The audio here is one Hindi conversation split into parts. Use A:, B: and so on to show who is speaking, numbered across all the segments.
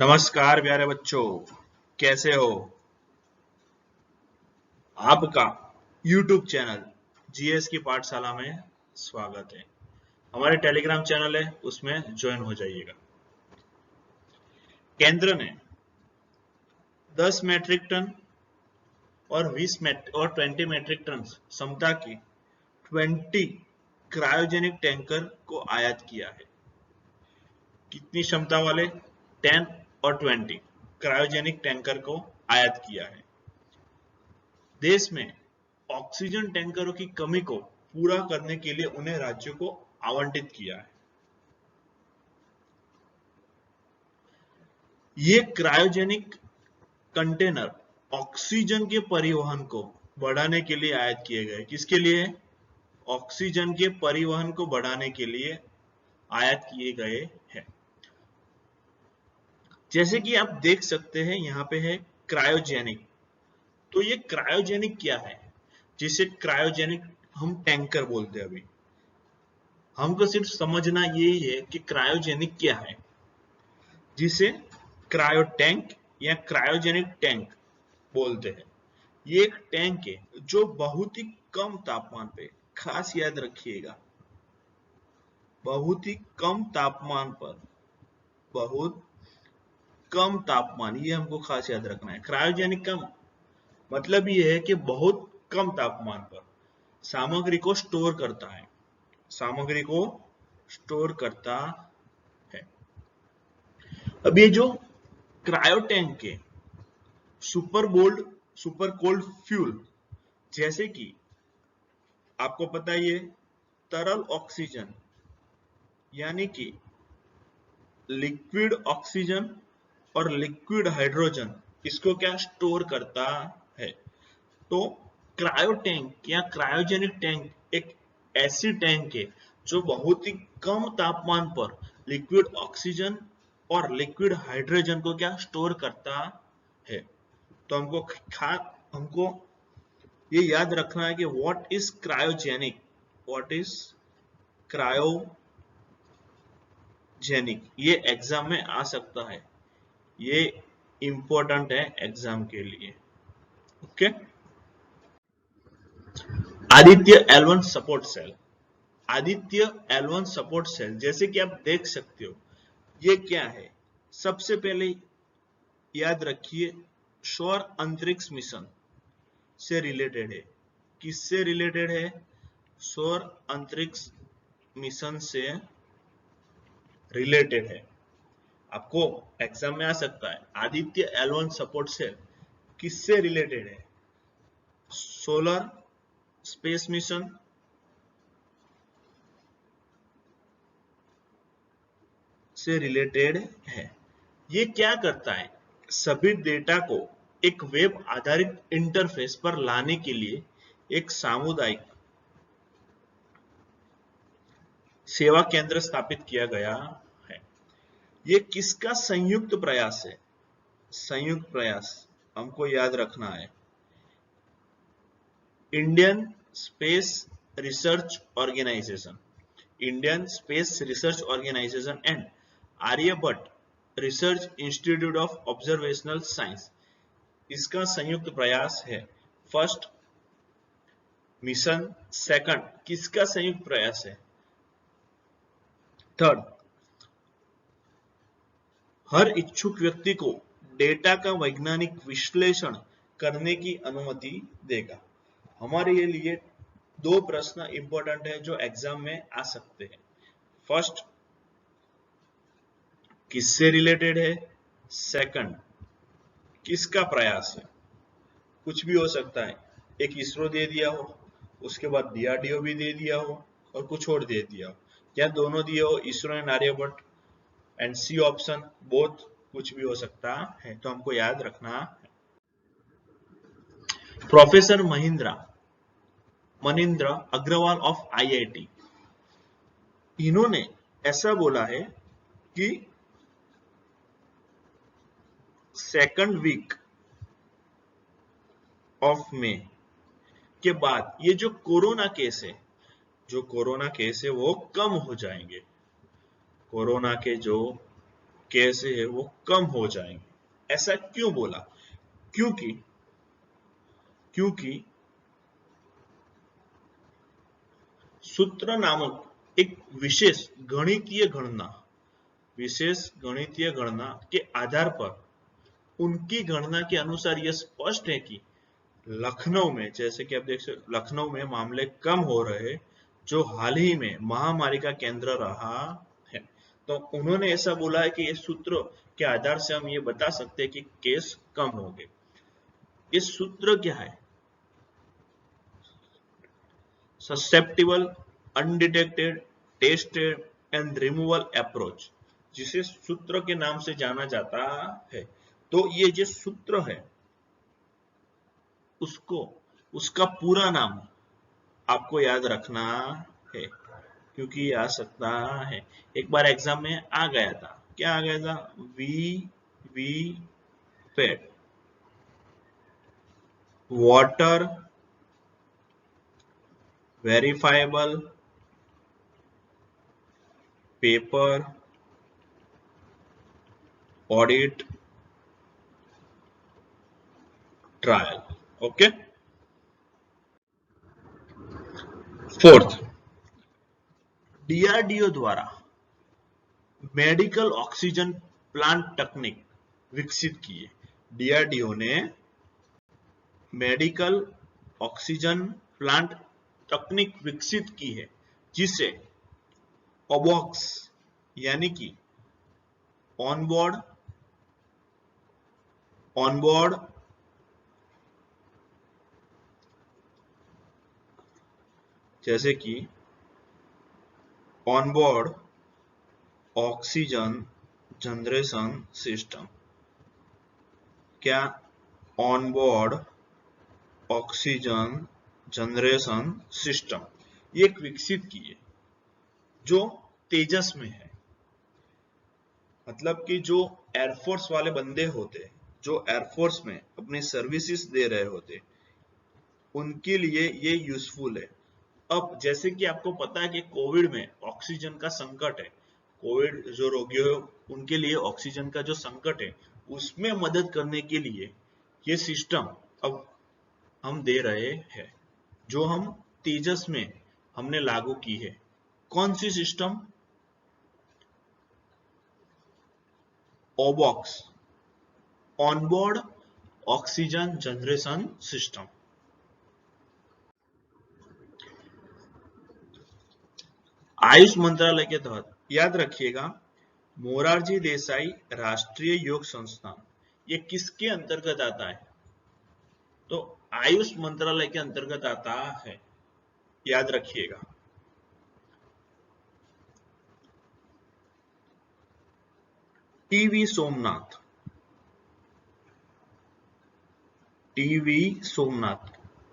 A: नमस्कार प्यारे बच्चों, कैसे हो? आपका YouTube चैनल जीएस की पाठशाला में स्वागत है। हमारे टेलीग्राम चैनल है, उसमें ज्वाइन हो जाइएगा। केंद्र ने 10 मेट्रिक टन और 20 और 20 मेट्रिक टन क्षमता की 20 क्रायोजेनिक टैंकर को आयात किया है। कितनी क्षमता वाले? 10 और 20 क्रायोजेनिक टैंकर को आयात किया है। देश में ऑक्सीजन टैंकरों की कमी को पूरा करने के लिए उन्हें राज्यों को आवंटित किया है। ये क्रायोजेनिक कंटेनर ऑक्सीजन के परिवहन को बढ़ाने के लिए आयात किए गए। किसके लिए? ऑक्सीजन के परिवहन को बढ़ाने के लिए आयात किए गए हैं। जैसे कि आप देख सकते हैं, यहाँ पे है क्रायोजेनिक। तो ये क्रायोजेनिक क्या है? जिसे क्रायोजेनिक हम टैंकर बोलते हैं। अभी हमको सिर्फ समझना यही है कि क्रायोजेनिक क्या है, जिसे क्रायो टैंक या क्रायोजेनिक टैंक बोलते हैं। ये एक टैंक है जो बहुत ही कम तापमान पे, खास याद रखिएगा, बहुत ही कम तापमान पर, बहुत कम तापमान, ये हमको खास याद रखना है। क्रायोजेनिक का मतलब ये है कि बहुत कम तापमान पर सामग्री को स्टोर करता है, सामग्री को स्टोर करता है। अब ये जो क्रायो टैंक है, सुपर कोल्ड फ्यूल, जैसे कि आपको पता ही है, तरल ऑक्सीजन यानी कि लिक्विड ऑक्सीजन और लिक्विड हाइड्रोजन, इसको क्या स्टोर करता है। तो क्रायो टैंक या क्रायोजेनिक टैंक एक ऐसी टैंक है जो बहुत ही कम तापमान पर लिक्विड ऑक्सीजन और लिक्विड हाइड्रोजन को क्या स्टोर करता है। तो हमको ये याद रखना है कि what is cryogenic, what is cryogenic. ये एग्जाम में आ सकता है, ये इंपॉर्टेंट है एग्जाम के लिए। Okay. Aditya L1 support cell, Aditya L1 support cell जैसे कि आप देख सकते हो, ये क्या है? सबसे पहले याद रखिए, सौर अंतरिक्ष मिशन से रिलेटेड है। किससे रिलेटेड है? सौर अंतरिक्ष मिशन से रिलेटेड है। आपको एग्जाम में आ सकता है, आदित्य L1 सपोर्ट सेल किससे रिलेटेड है? सोलर स्पेस मिशन से रिलेटेड है। ये क्या करता है? सभी डेटा को एक वेब आधारित इंटरफेस पर लाने के लिए एक सामुदायिक सेवा केंद्र स्थापित किया गया है। ये किसका संयुक्त प्रयास है? संयुक्त प्रयास हमको याद रखना है, Indian space research organisation, Indian space research organisation and Aryabhatta research institute of observational science, इसका संयुक्त प्रयास है। फर्स्ट मिशन, सेकंड किसका संयुक्त प्रयास है? थर्ड, हर इच्छुक व्यक्ति को डेटा का वैज्ञानिक विश्लेषण करने की अनुमति देगा। हमारे लिए दो प्रश्न इंपॉर्टेंट है जो एग्जाम में आ सकते हैं। फर्स्ट, किससे रिलेटेड है? सेकंड, किसका प्रयास है? कुछ भी हो सकता है, एक इसरो दे दिया हो, उसके बाद डीआरडीओ भी दे दिया हो, और कुछ और दे दिया हो, या दोनों दिए हो, ISRO and Aryabhatta, and c option both, कुछ भी हो सकता है। तो हमको याद रखना है। Professor Manindra Agrawal of IIT, इन्होंने ऐसा बोला है कि सेकंड वीक ऑफ मे के बाद ये जो कोरोना केस है, जो कोरोना केस है वो कम हो जाएंगे। कोरोना के जो कैसे है वो कम हो जाएंगे। ऐसा क्यों बोला? क्योंकि क्योंकि सूत्र नामक एक विशेष गणितीय गणना के आधार पर उनकी गणना के अनुसार यह स्पष्ट है कि लखनऊ में, जैसे कि आप देख सकते, लखनऊ में मामले कम हो रहे, जो हाल ही में महामारी का केंद्र रहा है। तो उन्होंने ऐसा बोला है कि इस सूत्र के आधार से हम ये बता सकते हैं कि केस कम हो गए। इस सूत्र क्या है? Susceptible, undetected, tested and removal approach, जिसे सूत्र के नाम से जाना जाता है। तो ये जो सूत्र है उसका पूरा नाम आपको याद रखना है, क्योंकि आ सकता है एक बार एग्जाम में आ गया था। क्या आ गया था? VVPAT, voter verifiable, paper, audit, trail. Okay. Fourth, DRDO द्वारा मेडिकल ऑक्सीजन प्लांट तकनीक विकसित की है। डीआरडीओ ने मेडिकल ऑक्सीजन प्लांट तकनीक विकसित की है, जिसे ओबॉक्स यानी कि ऑनबोर्ड जैसे कि ऑनबोर्ड ऑक्सीजन जनरेशन सिस्टम। क्या? ऑनबोर्ड ऑक्सीजन जनरेशन सिस्टम ये एक विकसित की है, जो तेजस में है। मतलब कि जो एयरफोर्स वाले बंदे होते, जो एयरफोर्स में अपनी सर्विसेज दे रहे होते, उनके लिए ये यूजफुल है। अब जैसे कि आपको पता है कि कोविड में ऑक्सीजन का संकट है, कोविड जो रोगी हो उनके लिए ऑक्सीजन का जो संकट है, उसमें मदद करने के लिए ये सिस्टम अब हम दे रहे हैं, जो हम तेजस में हमने लागू की है। कौन सी सिस्टम? ओबॉक्स, onboard oxygen generation system. Ayush मंत्रालय के तहत याद रखिएगा, मोरारजी देसाई राष्ट्रीय योग संस्थान, ये किसके अंतर्गत आता है? तो आयुष मंत्रालय के अंतर्गत आता है, याद रखिएगा। टीवी सोमनाथ,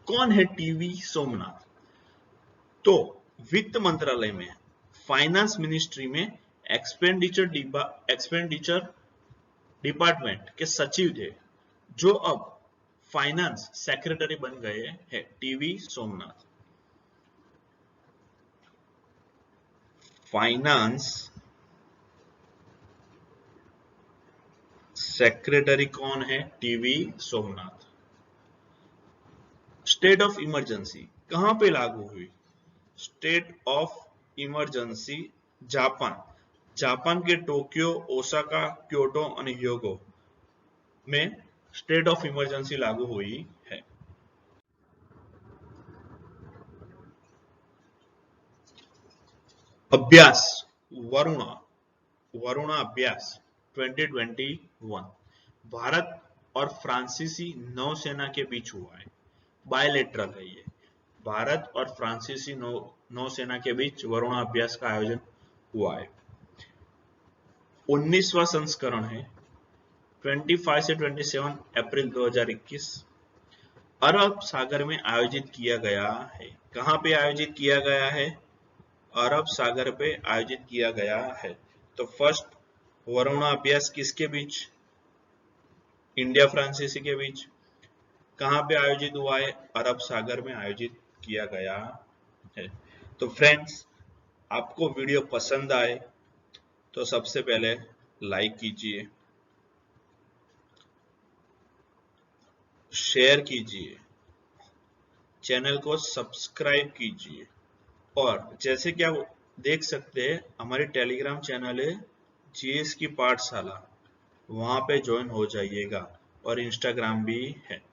A: कौन है टीवी सोमनाथ? तो वित्त मंत्रालय में, फाइनेंस मिनिस्ट्री में एक्सपेंडिचर डिपार्टमेंट के सचिव थे, जो अब फाइनेंस सेक्रेटरी बन गए हैं। टीवी सोमनाथ फाइनेंस सेक्रेटरी कौन है? TV Somnath. State of emergency कहां पे लागू हुई? स्टेट ऑफ इमरजेंसी जापान के टोक्यो, ओसाका, क्योटो और ह्योगो में स्टेट ऑफ इमरजेंसी लागू हुई है। अभ्यास वरुणा अभ्यास 2021 भारत और फ्रांसीसी नौसेना के बीच हुआ है। बायलेटरल है ये। भारत और फ्रांसीसी नौसेना के बीच वरुणा अभ्यास का आयोजन हुआ है। 19वां संस्करण है। 25 से 27 अप्रैल 2021 अरब सागर में आयोजित किया गया है। कहां पे आयोजित किया गया है? अरब सागर पे आयोजित किया गया है। तो फर्स्ट वरुणा अभ्यास किसके बीच? इंडिया फ्रांसीसी के बीच। कहां पे आयोजित हुआ है? अरब सागर में आयोजित किया गया है। तो फ्रेंड्स, आपको वीडियो पसंद आए तो सबसे पहले लाइक कीजिए, शेयर कीजिए, चैनल को सब्सक्राइब कीजिए। और जैसे कि आप देख सकते हैं हमारी टेलीग्राम चैनल है जीएस की पाठशाला, वहां पे ज्वाइन हो जाइएगा। और इंस्टाग्राम भी है।